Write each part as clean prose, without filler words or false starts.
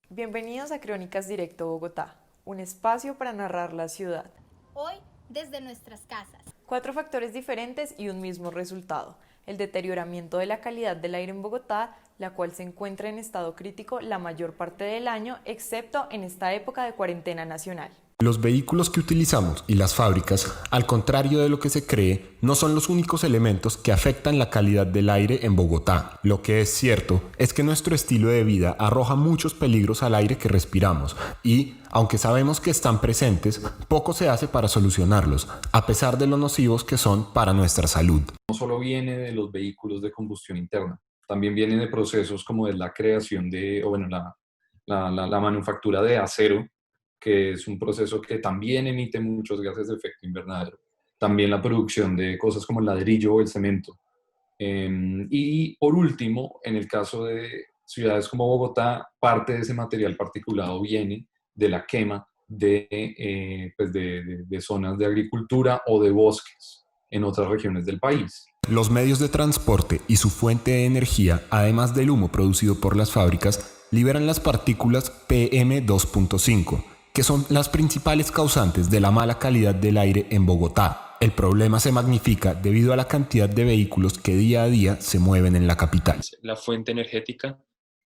Bienvenidos a Crónicas Directo Bogotá, un espacio para narrar la ciudad. Hoy, desde nuestras casas. 4 factores diferentes y un mismo resultado: el deterioramiento de la calidad del aire en Bogotá, la cual se encuentra en estado crítico la mayor parte del año, excepto en esta época de cuarentena nacional. Los vehículos que utilizamos y las fábricas, al contrario de lo que se cree, no son los únicos elementos que afectan la calidad del aire en Bogotá. Lo que es cierto es que nuestro estilo de vida arroja muchos peligros al aire que respiramos y, aunque sabemos que están presentes, poco se hace para solucionarlos, a pesar de lo nocivos que son para nuestra salud. No solo viene de los vehículos de combustión interna, también viene de procesos como de la creación de, la manufactura de acero, que es un proceso que también emite muchos gases de efecto invernadero. También la producción de cosas como el ladrillo o el cemento. Y por último, en el caso de ciudades como Bogotá, parte de ese material particulado viene de la quema de zonas de agricultura o de bosques en otras regiones del país. Los medios de transporte y su fuente de energía, además del humo producido por las fábricas, liberan las partículas PM2.5, que son las principales causantes de la mala calidad del aire en Bogotá. El problema se magnifica debido a la cantidad de vehículos que día a día se mueven en la capital. La fuente energética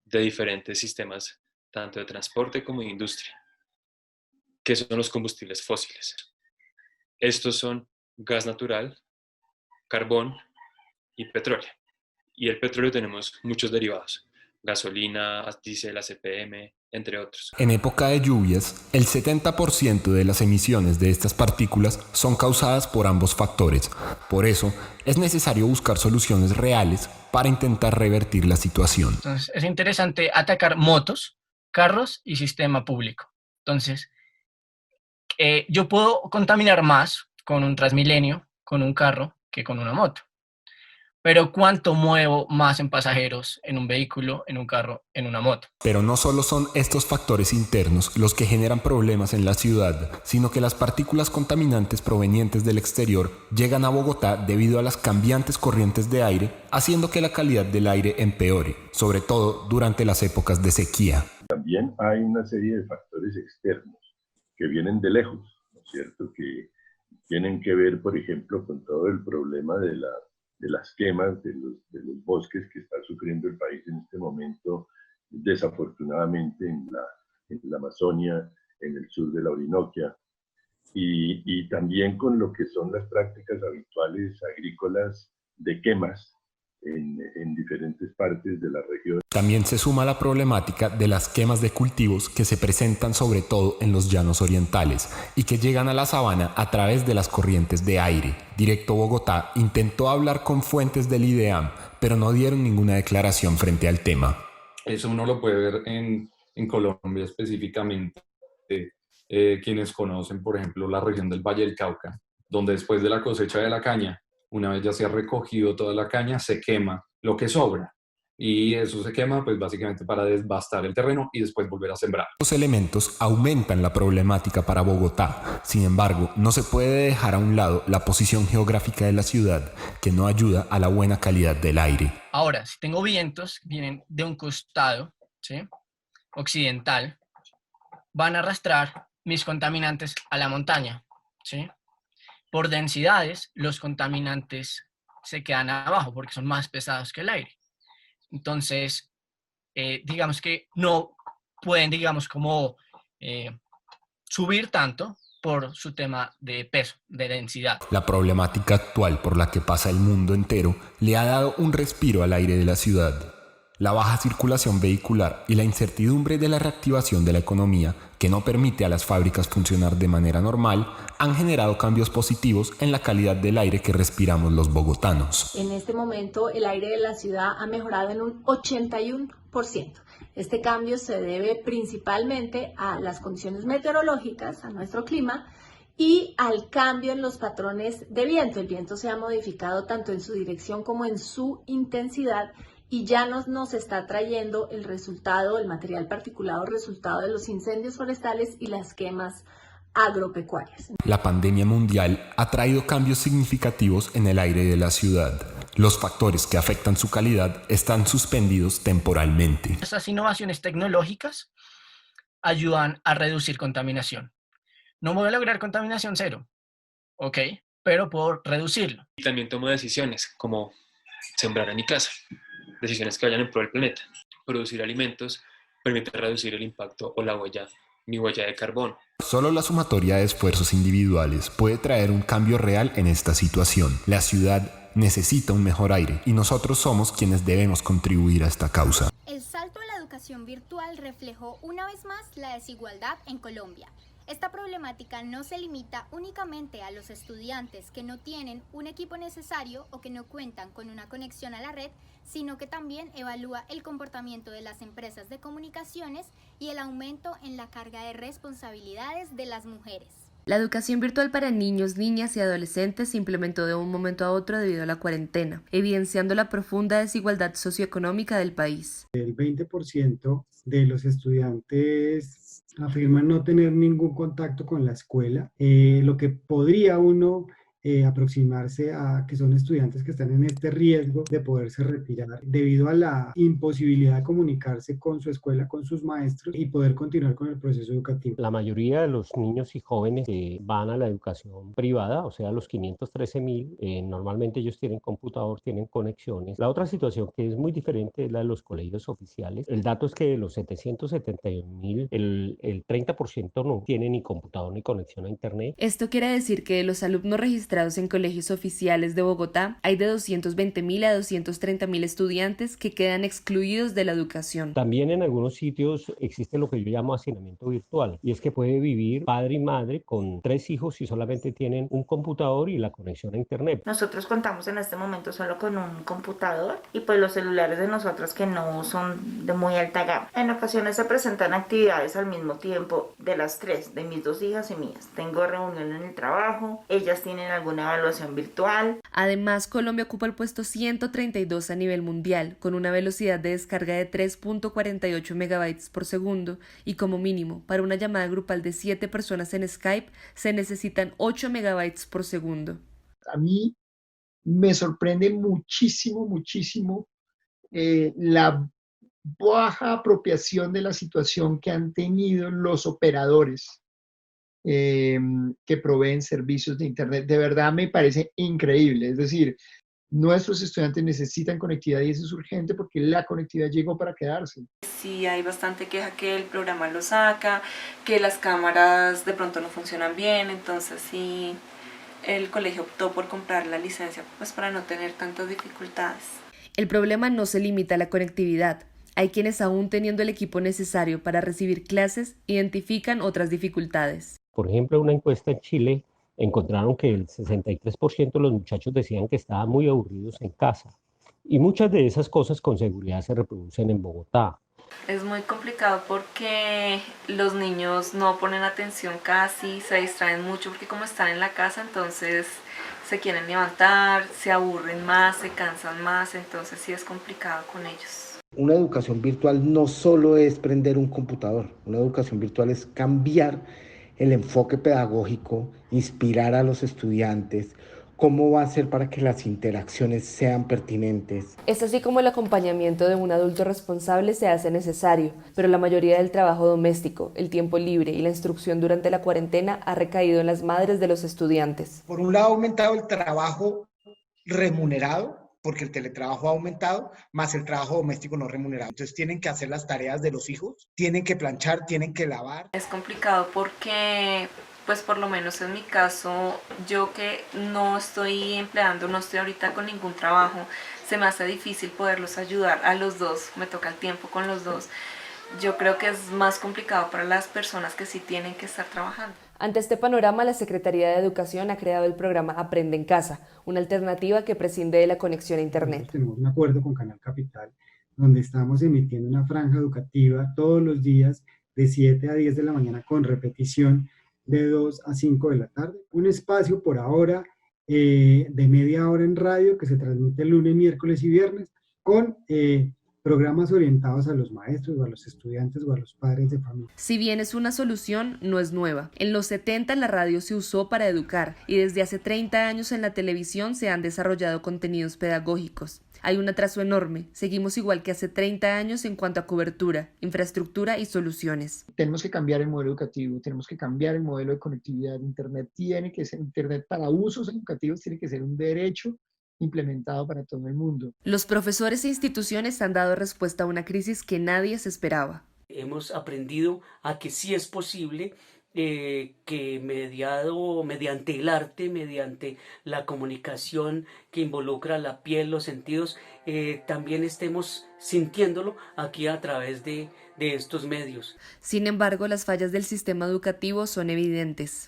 de diferentes sistemas, tanto de transporte como de industria, que son los combustibles fósiles. Estos son gas natural, carbón y petróleo. Y el petróleo tenemos muchos derivados: gasolina, diésel, ACPM, entre otros. En época de lluvias, el 70% de las emisiones de estas partículas son causadas por ambos factores. Por eso, es necesario buscar soluciones reales para intentar revertir la situación. Entonces, es interesante atacar motos, carros y sistema público. Entonces, yo puedo contaminar más con un Transmilenio, con un carro, que con una moto. Pero ¿cuánto muevo más en pasajeros en un vehículo, en un carro, en una moto? Pero no solo son estos factores internos los que generan problemas en la ciudad, sino que las partículas contaminantes provenientes del exterior llegan a Bogotá debido a las cambiantes corrientes de aire, haciendo que la calidad del aire empeore, sobre todo durante las épocas de sequía. También hay una serie de factores externos que vienen de lejos, ¿no es cierto?, que tienen que ver, por ejemplo, con todo el problema de las quemas de los bosques que está sufriendo el país en este momento, desafortunadamente en la Amazonia, en el sur de la Orinoquia, y también con lo que son las prácticas habituales agrícolas de quemas en diferentes partes de la región. También se suma la problemática de las quemas de cultivos que se presentan sobre todo en los llanos orientales y que llegan a la sabana a través de las corrientes de aire. Directo Bogotá intentó hablar con fuentes del IDEAM, pero no dieron ninguna declaración frente al tema. Eso uno lo puede ver en Colombia específicamente. Quienes conocen, por ejemplo, la región del Valle del Cauca, donde después de la cosecha de la caña, una vez ya se ha recogido toda la caña, se quema lo que sobra. Y eso se quema pues básicamente para devastar el terreno y después volver a sembrar. Los elementos aumentan la problemática para Bogotá. Sin embargo, no se puede dejar a un lado la posición geográfica de la ciudad, que no ayuda a la buena calidad del aire. Ahora, si tengo vientos que vienen de un costado, ¿sí?, occidental, van a arrastrar mis contaminantes a la montaña, ¿sí? Por densidades, los contaminantes se quedan abajo porque son más pesados que el aire. Entonces, digamos que no pueden, subir tanto por su tema de peso, de densidad. La problemática actual por la que pasa el mundo entero le ha dado un respiro al aire de la ciudad. La baja circulación vehicular y la incertidumbre de la reactivación de la economía, que no permite a las fábricas funcionar de manera normal, han generado cambios positivos en la calidad del aire que respiramos los bogotanos. En este momento el aire de la ciudad ha mejorado en un 81%. Este cambio se debe principalmente a las condiciones meteorológicas, a nuestro clima, y al cambio en los patrones de viento. El viento se ha modificado tanto en su dirección como en su intensidad, y ya nos está trayendo el resultado, el material particulado resultado de los incendios forestales y las quemas agropecuarias. La pandemia mundial ha traído cambios significativos en el aire de la ciudad. Los factores que afectan su calidad están suspendidos temporalmente. Estas innovaciones tecnológicas ayudan a reducir contaminación. No voy a lograr contaminación cero, ¿ok? Pero puedo reducirlo. Y también tomo decisiones como sembrar en mi casa, decisiones que vayan en pro del planeta. Producir alimentos permite reducir el impacto o mi huella de carbono. Solo la sumatoria de esfuerzos individuales puede traer un cambio real en esta situación. La ciudad necesita un mejor aire y nosotros somos quienes debemos contribuir a esta causa. El salto a la educación virtual reflejó una vez más la desigualdad en Colombia. Esta problemática no se limita únicamente a los estudiantes que no tienen un equipo necesario o que no cuentan con una conexión a la red, sino que también evalúa el comportamiento de las empresas de comunicaciones y el aumento en la carga de responsabilidades de las mujeres. La educación virtual para niños, niñas y adolescentes se implementó de un momento a otro debido a la cuarentena, evidenciando la profunda desigualdad socioeconómica del país. El 20% de los estudiantes afirman no tener ningún contacto con la escuela, lo que podría uno aproximarse a que son estudiantes que están en este riesgo de poderse retirar debido a la imposibilidad de comunicarse con su escuela, con sus maestros y poder continuar con el proceso educativo. La mayoría de los niños y jóvenes que van a la educación privada, o sea, los 513.000, normalmente ellos tienen computador, tienen conexiones. La otra situación que es muy diferente es la de los colegios oficiales. El dato es que de los 771.000, el 30% no tiene ni computador ni conexión a internet. Esto quiere decir que de los alumnos registrados en colegios oficiales de Bogotá, hay de 220.000 a 230.000 estudiantes que quedan excluidos de la educación. También en algunos sitios existe lo que yo llamo hacinamiento virtual, y es que puede vivir padre y madre con 3 hijos y solamente tienen un computador y la conexión a internet. Nosotros contamos en este momento solo con un computador y pues los celulares de nosotros que no son de muy alta gama. En ocasiones se presentan actividades al mismo tiempo de las 3, de mis 2 hijas y mías. Tengo reunión en el trabajo, ellas tienen alguna evaluación virtual. Además, Colombia ocupa el puesto 132 a nivel mundial, con una velocidad de descarga de 3.48 megabytes por segundo y como mínimo, para una llamada grupal de 7 personas en Skype, se necesitan 8 megabytes por segundo. A mí me sorprende muchísimo la baja apropiación de la situación que han tenido los operadores que proveen servicios de Internet. De verdad me parece increíble. Es decir, nuestros estudiantes necesitan conectividad y eso es urgente porque la conectividad llegó para quedarse. Sí, hay bastante queja que el programa lo saca, que las cámaras de pronto no funcionan bien, entonces sí, el colegio optó por comprar la licencia pues para no tener tantas dificultades. El problema no se limita a la conectividad. Hay quienes aún teniendo el equipo necesario para recibir clases identifican otras dificultades. Por ejemplo, en una encuesta en Chile encontraron que el 63% de los muchachos decían que estaban muy aburridos en casa. Y muchas de esas cosas con seguridad se reproducen en Bogotá. Es muy complicado porque los niños no ponen atención casi, se distraen mucho porque como están en la casa, entonces se quieren levantar, se aburren más, se cansan más, entonces sí es complicado con ellos. Una educación virtual no solo es prender un computador, una educación virtual es cambiar el enfoque pedagógico, inspirar a los estudiantes, cómo va a ser para que las interacciones sean pertinentes. Es así como el acompañamiento de un adulto responsable se hace necesario, pero la mayoría del trabajo doméstico, el tiempo libre y la instrucción durante la cuarentena ha recaído en las madres de los estudiantes. Por un lado ha aumentado el trabajo remunerado, porque el teletrabajo ha aumentado, más el trabajo doméstico no remunerado. Entonces tienen que hacer las tareas de los hijos, tienen que planchar, tienen que lavar. Es complicado porque, pues por lo menos en mi caso, yo que no estoy empleando, no estoy ahorita con ningún trabajo, se me hace difícil poderlos ayudar a los dos, me toca el tiempo con los dos. Yo creo que es más complicado para las personas que sí tienen que estar trabajando. Ante este panorama, la Secretaría de Educación ha creado el programa Aprende en Casa, una alternativa que prescinde de la conexión a Internet. Tenemos un acuerdo con Canal Capital, donde estamos emitiendo una franja educativa todos los días de 7 a 10 de la mañana con repetición de 2 a 5 de la tarde. Un espacio por ahora de media hora en radio que se transmite lunes, miércoles y viernes con programas orientados a los maestros o a los estudiantes o a los padres de familia. Si bien es una solución, no es nueva. En los 70 la radio se usó para educar y desde hace 30 años en la televisión se han desarrollado contenidos pedagógicos. Hay un atraso enorme. Seguimos igual que hace 30 años en cuanto a cobertura, infraestructura y soluciones. Tenemos que cambiar el modelo educativo, tenemos que cambiar el modelo de conectividad. Internet tiene que ser, Internet para usos educativos tiene que ser un derecho implementado para todo el mundo. Los profesores e instituciones han dado respuesta a una crisis que nadie se esperaba. Hemos aprendido a que sí es posible que mediante el arte, mediante la comunicación que involucra la piel, los sentidos, también estemos sintiéndolo aquí a través de estos medios. Sin embargo, las fallas del sistema educativo son evidentes.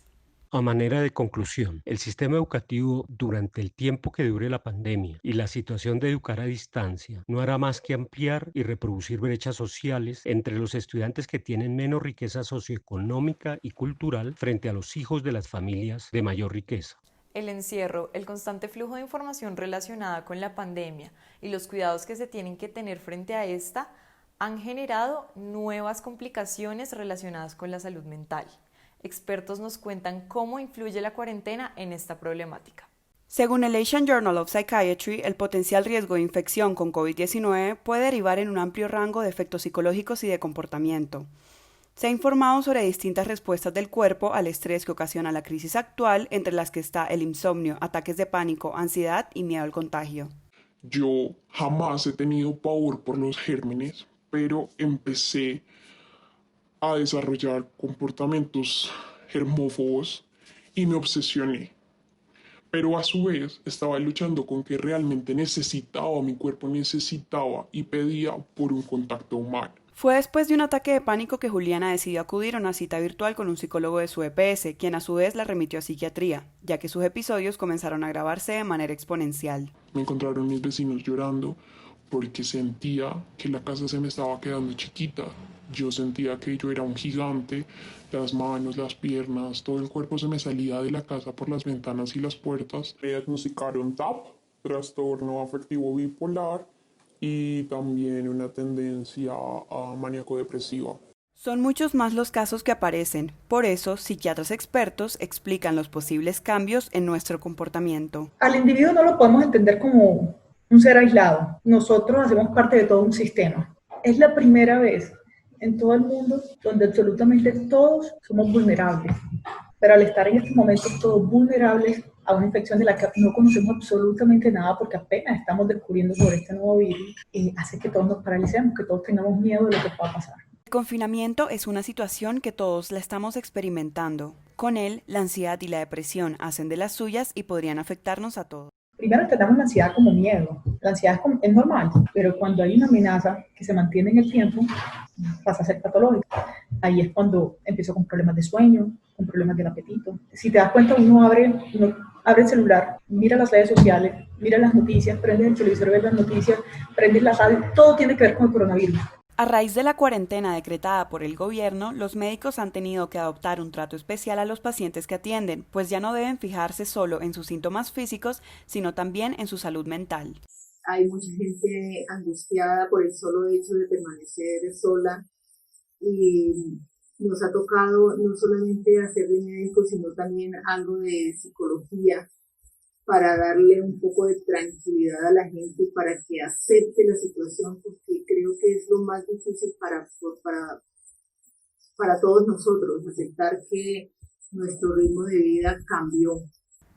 A manera de conclusión, el sistema educativo durante el tiempo que dure la pandemia y la situación de educar a distancia no hará más que ampliar y reproducir brechas sociales entre los estudiantes que tienen menos riqueza socioeconómica y cultural frente a los hijos de las familias de mayor riqueza. El encierro, el constante flujo de información relacionada con la pandemia y los cuidados que se tienen que tener frente a esta han generado nuevas complicaciones relacionadas con la salud mental. Expertos nos cuentan cómo influye la cuarentena en esta problemática. Según el Asian Journal of Psychiatry, el potencial riesgo de infección con COVID-19 puede derivar en un amplio rango de efectos psicológicos y de comportamiento. Se ha informado sobre distintas respuestas del cuerpo al estrés que ocasiona la crisis actual, entre las que está el insomnio, ataques de pánico, ansiedad y miedo al contagio. Yo jamás he tenido pavor por los gérmenes, pero empecé a desarrollar comportamientos germófobos y me obsesioné. Pero a su vez estaba luchando con que realmente mi cuerpo necesitaba y pedía por un contacto humano. Fue después de un ataque de pánico que Juliana decidió acudir a una cita virtual con un psicólogo de su EPS, quien a su vez la remitió a psiquiatría, ya que sus episodios comenzaron a agravarse de manera exponencial. Me encontraron mis vecinos llorando porque sentía que la casa se me estaba quedando chiquita. Yo sentía que yo era un gigante, las manos, las piernas, todo el cuerpo se me salía de la casa por las ventanas y las puertas. Me diagnosticaron TAP, trastorno afectivo bipolar, y también una tendencia a maníaco-depresiva. Son muchos más los casos que aparecen, por eso psiquiatras expertos explican los posibles cambios en nuestro comportamiento. Al individuo no lo podemos entender como un ser aislado, nosotros hacemos parte de todo un sistema. Es la primera vez en todo el mundo donde absolutamente todos somos vulnerables, pero al estar en estos momentos todos vulnerables a una infección de la que no conocemos absolutamente nada porque apenas estamos descubriendo sobre este nuevo virus, hace que todos nos paralicemos, que todos tengamos miedo de lo que pueda pasar. El confinamiento es una situación que todos la estamos experimentando. Con él, la ansiedad y la depresión hacen de las suyas y podrían afectarnos a todos. Primero tratamos la ansiedad como miedo. La ansiedad es normal, pero cuando hay una amenaza que se mantiene en el tiempo, pasa a ser patológica. Ahí es cuando empiezo con problemas de sueño, con problemas del apetito. Si te das cuenta, uno abre el celular, mira las redes sociales, mira las noticias, prendes el televisor, ves las noticias, prendes la radio, todo tiene que ver con el coronavirus. A raíz de la cuarentena decretada por el gobierno, los médicos han tenido que adoptar un trato especial a los pacientes que atienden, pues ya no deben fijarse solo en sus síntomas físicos, sino también en su salud mental. Hay mucha gente angustiada por el solo hecho de permanecer sola y nos ha tocado no solamente hacer de médicos, sino también algo de psicología para darle un poco de tranquilidad a la gente, para que acepte la situación, porque creo que es lo más difícil para todos nosotros, aceptar que nuestro ritmo de vida cambió.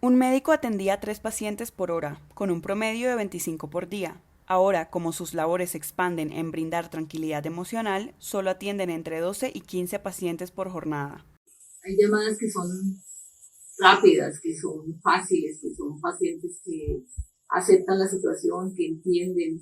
Un médico atendía a 3 pacientes por hora, con un promedio de 25 por día. Ahora, como sus labores se expanden en brindar tranquilidad emocional, solo atienden entre 12 y 15 pacientes por jornada. Hay llamadas que son rápidas, que son fáciles, que son pacientes que aceptan la situación, que entienden,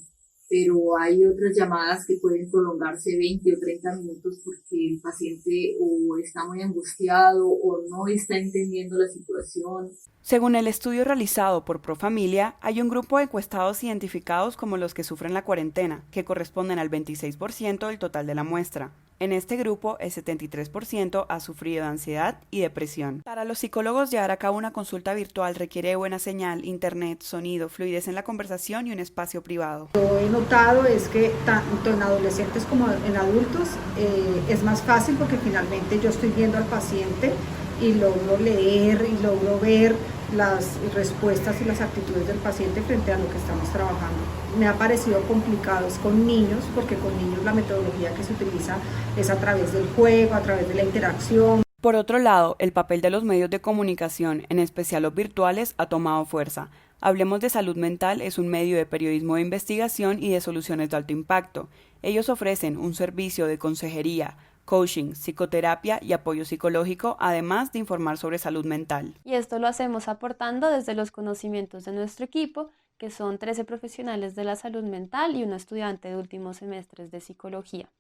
pero hay otras llamadas que pueden prolongarse 20 o 30 minutos porque el paciente o está muy angustiado o no está entendiendo la situación. Según el estudio realizado por Profamilia, hay un grupo de encuestados identificados como los que sufren la cuarentena, que corresponden al 26% del total de la muestra. En este grupo, el 73% ha sufrido de ansiedad y depresión. Para los psicólogos, llevar a cabo una consulta virtual requiere buena señal, internet, sonido, fluidez en la conversación y un espacio privado. Lo que he notado es que tanto en adolescentes como en adultos es más fácil porque finalmente yo estoy viendo al paciente y logro leer y logro ver las respuestas y las actitudes del paciente frente a lo que estamos trabajando. Me ha parecido complicado, es con niños, porque con niños la metodología que se utiliza es a través del juego, a través de la interacción. Por otro lado, el papel de los medios de comunicación, en especial los virtuales, ha tomado fuerza. Hablemos de Salud Mental es un medio de periodismo de investigación y de soluciones de alto impacto. Ellos ofrecen un servicio de consejería, coaching, psicoterapia y apoyo psicológico, además de informar sobre salud mental. Y esto lo hacemos aportando desde los conocimientos de nuestro equipo, que son 13 profesionales de la salud mental y un estudiante de últimos semestres de psicología.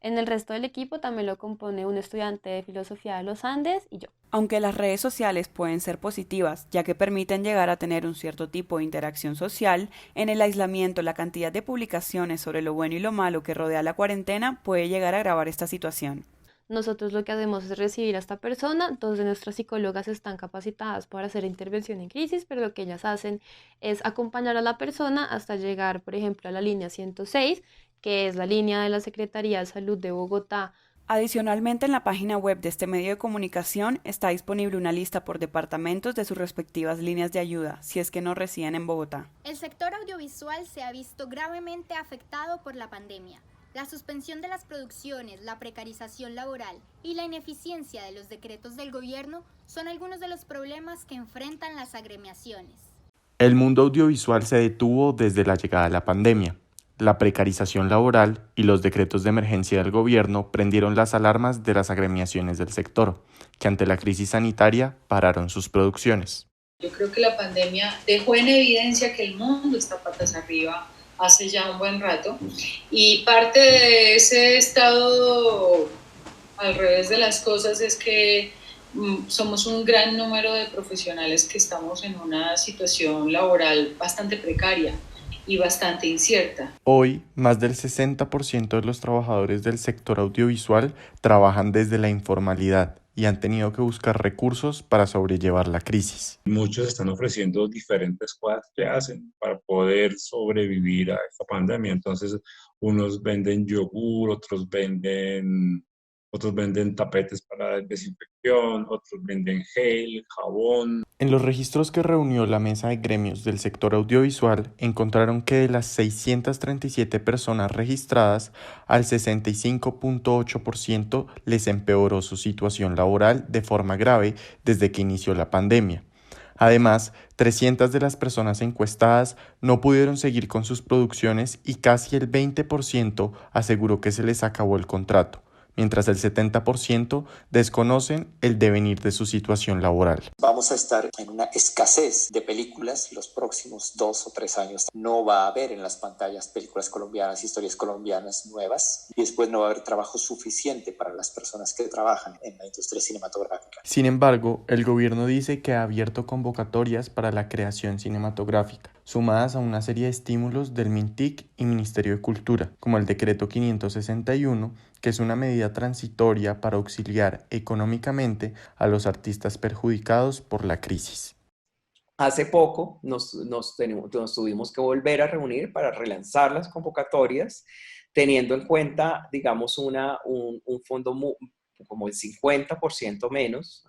En el resto del equipo también lo compone un estudiante de filosofía de los Andes y yo. Aunque las redes sociales pueden ser positivas, ya que permiten llegar a tener un cierto tipo de interacción social, en el aislamiento la cantidad de publicaciones sobre lo bueno y lo malo que rodea la cuarentena puede llegar a agravar esta situación. Nosotros lo que hacemos es recibir a esta persona. Dos de nuestras psicólogas están capacitadas para hacer intervención en crisis, pero lo que ellas hacen es acompañar a la persona hasta llegar, por ejemplo, a la línea 106, que es la línea de la Secretaría de Salud de Bogotá. Adicionalmente, en la página web de este medio de comunicación está disponible una lista por departamentos de sus respectivas líneas de ayuda, si es que no residen en Bogotá. El sector audiovisual se ha visto gravemente afectado por la pandemia. La suspensión de las producciones, la precarización laboral y la ineficiencia de los decretos del gobierno son algunos de los problemas que enfrentan las agremiaciones. El mundo audiovisual se detuvo desde la llegada de la pandemia. La precarización laboral y los decretos de emergencia del gobierno prendieron las alarmas de las agremiaciones del sector, que ante la crisis sanitaria pararon sus producciones. Yo creo que la pandemia dejó en evidencia que el mundo está patas arriba hace ya un buen rato, y parte de ese estado al revés de las cosas es que somos un gran número de profesionales que estamos en una situación laboral bastante precaria y bastante incierta. Hoy, más del 60% de los trabajadores del sector audiovisual trabajan desde la informalidad y han tenido que buscar recursos para sobrellevar la crisis. Muchos están ofreciendo diferentes cosas que hacen para poder sobrevivir a esta pandemia. Entonces, unos venden yogur, otros venden tapetes para desinfección, otros venden gel, jabón. En los registros que reunió la mesa de gremios del sector audiovisual, encontraron que de las 637 personas registradas, al 65.8% les empeoró su situación laboral de forma grave desde que inició la pandemia. Además, 300 de las personas encuestadas no pudieron seguir con sus producciones y casi el 20% aseguró que se les acabó el contrato, mientras el 70% desconocen el devenir de su situación laboral. Vamos a estar en una escasez de películas los próximos 2 o 3 años. No va a haber en las pantallas películas colombianas, historias colombianas nuevas, y después no va a haber trabajo suficiente para las personas que trabajan en la industria cinematográfica. Sin embargo, el gobierno dice que ha abierto convocatorias para la creación cinematográfica, sumadas a una serie de estímulos del MINTIC y Ministerio de Cultura, como el Decreto 561, que es una medida transitoria para auxiliar económicamente a los artistas perjudicados por la crisis. Hace poco nos tuvimos que volver a reunir para relanzar las convocatorias, teniendo en cuenta, digamos, un fondo como el 50% menos,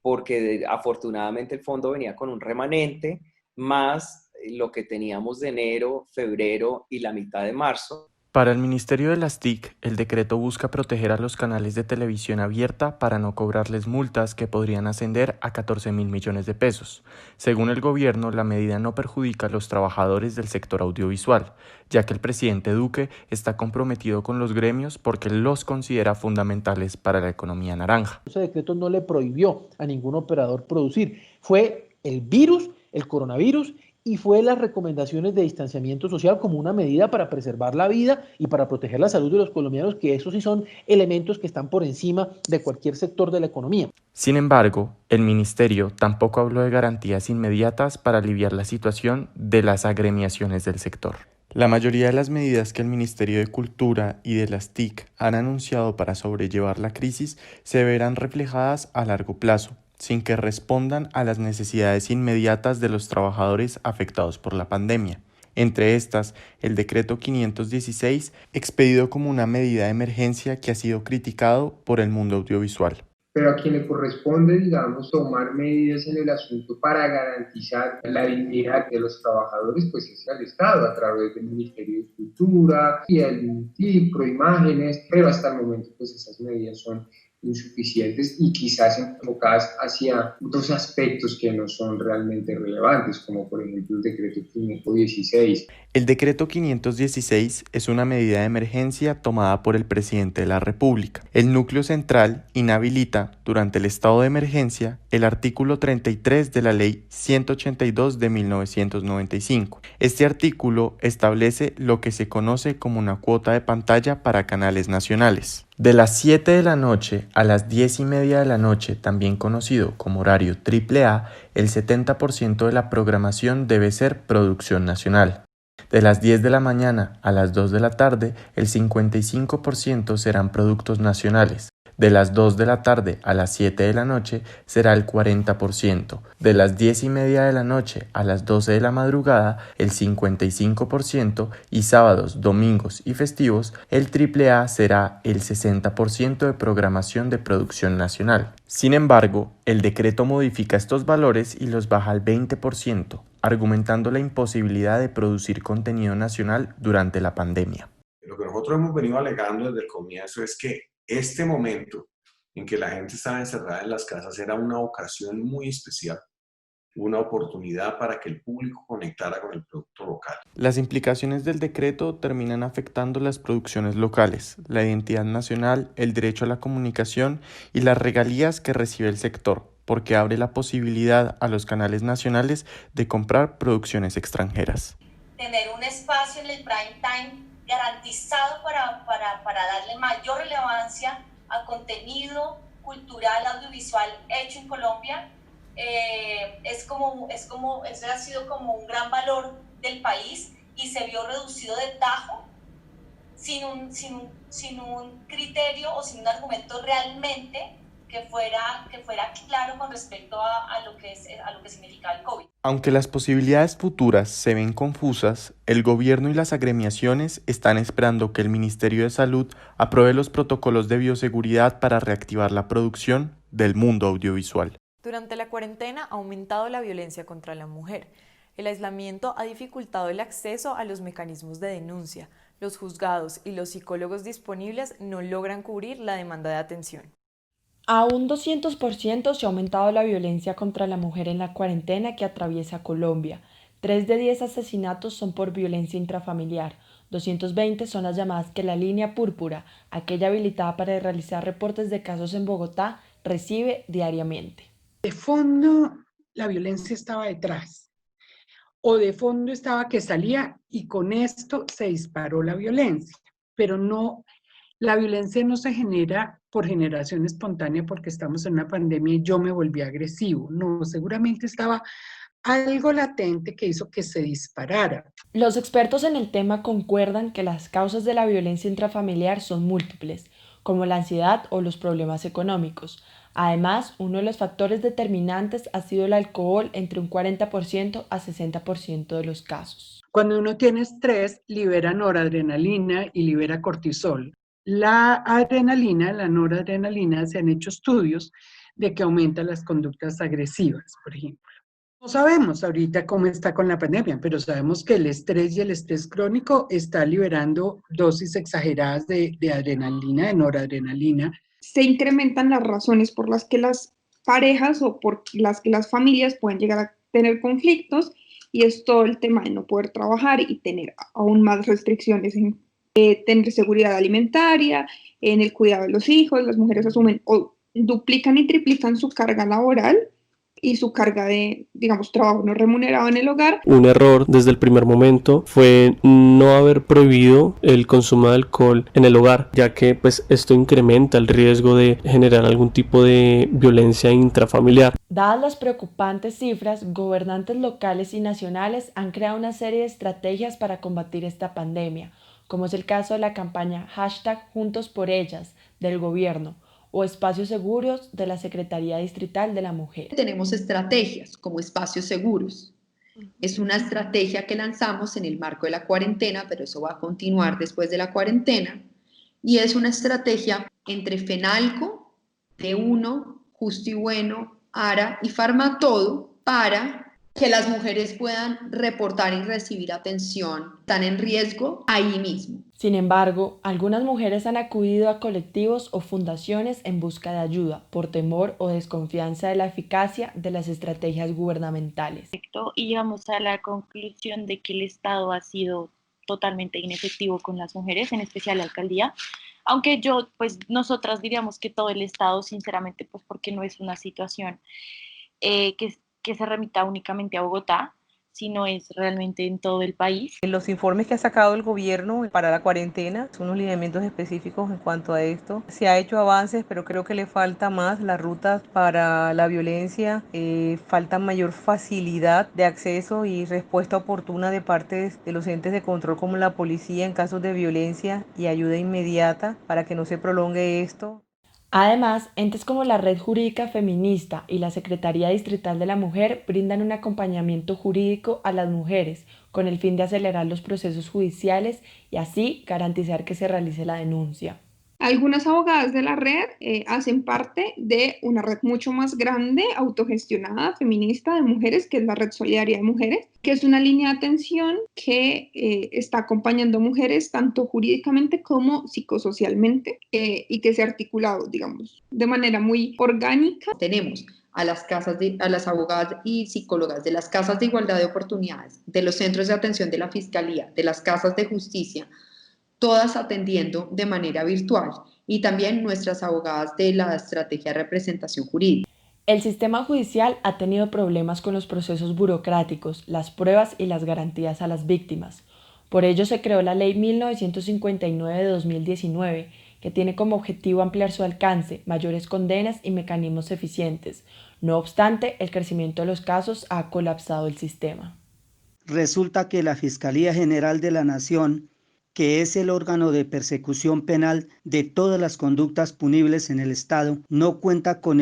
porque afortunadamente el fondo venía con un remanente, más lo que teníamos de enero, febrero y la mitad de marzo. Para el Ministerio de las TIC, el decreto busca proteger a los canales de televisión abierta para no cobrarles multas que podrían ascender a 14.000 millones de pesos. Según el gobierno, la medida no perjudica a los trabajadores del sector audiovisual, ya que el presidente Duque está comprometido con los gremios porque los considera fundamentales para la economía naranja. Ese decreto no le prohibió a ningún operador producir. Fue el virus, el coronavirus, y fue las recomendaciones de distanciamiento social como una medida para preservar la vida y para proteger la salud de los colombianos, que esos sí son elementos que están por encima de cualquier sector de la economía. Sin embargo, el ministerio tampoco habló de garantías inmediatas para aliviar la situación de las agremiaciones del sector. La mayoría de las medidas que el Ministerio de Cultura y de las TIC han anunciado para sobrellevar la crisis se verán reflejadas a largo plazo, sin que respondan a las necesidades inmediatas de los trabajadores afectados por la pandemia. Entre estas, el Decreto 516, expedido como una medida de emergencia que ha sido criticado por el mundo audiovisual. Pero a quien le corresponde, digamos, tomar medidas en el asunto para garantizar la dignidad de los trabajadores, pues es el Estado, a través del Ministerio de Cultura y el TIC, Proimágenes, pero hasta el momento pues esas medidas son insuficientes y quizás enfocadas hacia otros aspectos que no son realmente relevantes, como por ejemplo el decreto 516. El decreto 516 es una medida de emergencia tomada por el presidente de la República. El núcleo central inhabilita, durante el estado de emergencia, el artículo 33 de la Ley 182 de 1995. Este artículo establece lo que se conoce como una cuota de pantalla para canales nacionales. De las 7 de la noche a las 10:30 de la noche, también conocido como horario AAA, el 70% de la programación debe ser producción nacional. De las 10 de la mañana a las 2 de la tarde, el 55% serán productos nacionales. De las 2 de la tarde a las 7 de la noche será el 40%. De las 10:30 de la noche a las 12 de la madrugada, el 55%, y sábados, domingos y festivos, el AAA será el 60% de programación de producción nacional. Sin embargo, el decreto modifica estos valores y los baja al 20%, argumentando la imposibilidad de producir contenido nacional durante la pandemia. Lo que nosotros hemos venido alegando desde el comienzo es que este momento en que la gente estaba encerrada en las casas era una ocasión muy especial, una oportunidad para que el público conectara con el producto local. Las implicaciones del decreto terminan afectando las producciones locales, la identidad nacional, el derecho a la comunicación y las regalías que recibe el sector, porque abre la posibilidad a los canales nacionales de comprar producciones extranjeras. Tener un espacio en el prime time garantizado para darle mayor relevancia a contenido cultural audiovisual hecho en Colombia, ese ha sido como un gran valor del país y se vio reducido de tajo sin un criterio o sin un argumento realmente que fuera claro con respecto a lo que significaba el COVID. Aunque las posibilidades futuras se ven confusas, el gobierno y las agremiaciones están esperando que el Ministerio de Salud apruebe los protocolos de bioseguridad para reactivar la producción del mundo audiovisual. Durante la cuarentena ha aumentado la violencia contra la mujer. El aislamiento ha dificultado el acceso a los mecanismos de denuncia. Los juzgados y los psicólogos disponibles no logran cubrir la demanda de atención. A un 200% se ha aumentado la violencia contra la mujer en la cuarentena que atraviesa Colombia. 3 de 10 asesinatos son por violencia intrafamiliar. 220 son las llamadas que la línea púrpura, aquella habilitada para realizar reportes de casos en Bogotá, recibe diariamente. De fondo, la violencia estaba detrás. O de fondo estaba que salía y con esto se disparó la violencia. Pero no, la violencia no se genera por generación espontánea porque estamos en una pandemia y yo me volví agresivo. No, seguramente estaba algo latente que hizo que se disparara. Los expertos en el tema concuerdan que las causas de la violencia intrafamiliar son múltiples, como la ansiedad o los problemas económicos. Además, uno de los factores determinantes ha sido el alcohol entre un 40% a 60% de los casos. Cuando uno tiene estrés, libera noradrenalina y libera cortisol. La adrenalina, la noradrenalina, se han hecho estudios de que aumenta las conductas agresivas, por ejemplo. No sabemos ahorita cómo está con la pandemia, pero sabemos que el estrés y el estrés crónico está liberando dosis exageradas de adrenalina, de noradrenalina. Se incrementan las razones por las que las parejas o por las que las familias pueden llegar a tener conflictos, y es todo el tema de no poder trabajar y tener aún más restricciones en tener seguridad alimentaria, en el cuidado de los hijos. Las mujeres asumen o duplican y triplican su carga laboral y su carga de, digamos, trabajo no remunerado en el hogar. Un error desde el primer momento fue no haber prohibido el consumo de alcohol en el hogar, ya que pues esto incrementa el riesgo de generar algún tipo de violencia intrafamiliar. Dadas las preocupantes cifras, gobernantes locales y nacionales han creado una serie de estrategias para combatir esta pandemia, como es el caso de la campaña #JuntosPorEllas del gobierno o espacios seguros de la Secretaría Distrital de la Mujer. Tenemos estrategias como espacios seguros. Es una estrategia que lanzamos en el marco de la cuarentena, pero eso va a continuar después de la cuarentena. Y es una estrategia entre FENALCO, D1, Justo y Bueno, ARA y Farmatodo para que las mujeres puedan reportar y recibir atención, están en riesgo ahí mismo. Sin embargo, algunas mujeres han acudido a colectivos o fundaciones en busca de ayuda por temor o desconfianza de la eficacia de las estrategias gubernamentales. Y llegamos a la conclusión de que el Estado ha sido totalmente inefectivo con las mujeres, en especial la alcaldía. Aunque nosotras diríamos que todo el Estado, sinceramente, pues porque no es una situación que se remita únicamente a Bogotá, sino es realmente en todo el país. Los informes que ha sacado el gobierno para la cuarentena son unos lineamientos específicos en cuanto a esto. Se ha hecho avances, pero creo que le falta más las rutas para la violencia, falta mayor facilidad de acceso y respuesta oportuna de parte de los entes de control como la policía en casos de violencia y ayuda inmediata para que no se prolongue esto. Además, entes como la Red Jurídica Feminista y la Secretaría Distrital de la Mujer brindan un acompañamiento jurídico a las mujeres con el fin de acelerar los procesos judiciales y así garantizar que se realice la denuncia. Algunas abogadas de la red hacen parte de una red mucho más grande, autogestionada, feminista de mujeres, que es la Red Solidaria de Mujeres, que es una línea de atención que está acompañando a mujeres tanto jurídicamente como psicosocialmente y que se ha articulado, digamos, de manera muy orgánica. Tenemos a las abogadas y psicólogas de las casas de igualdad de oportunidades, de los centros de atención de la Fiscalía, de las casas de justicia, todas atendiendo de manera virtual, y también nuestras abogadas de la estrategia de representación jurídica. El sistema judicial ha tenido problemas con los procesos burocráticos, las pruebas y las garantías a las víctimas. Por ello se creó la Ley 1959 de 2019, que tiene como objetivo ampliar su alcance, mayores condenas y mecanismos eficientes. No obstante, el crecimiento de los casos ha colapsado el sistema. Resulta que la Fiscalía General de la Nación, que es el órgano de persecución penal de todas las conductas punibles en el Estado, no cuenta con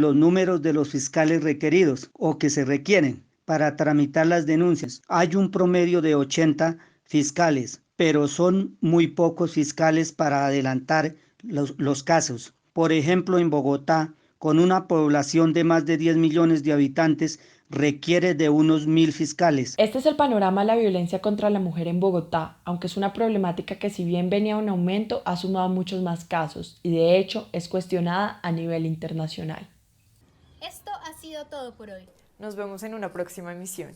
los números de los fiscales requeridos o que se requieren para tramitar las denuncias. Hay un promedio de 80 fiscales, pero son muy pocos fiscales para adelantar los casos. Por ejemplo, en Bogotá, con una población de más de 10 millones de habitantes, requiere de unos 1.000 fiscales. Este es el panorama de la violencia contra la mujer en Bogotá, aunque es una problemática que si bien venía en aumento, ha sumado muchos más casos y de hecho es cuestionada a nivel internacional. Esto ha sido todo por hoy. Nos vemos en una próxima emisión.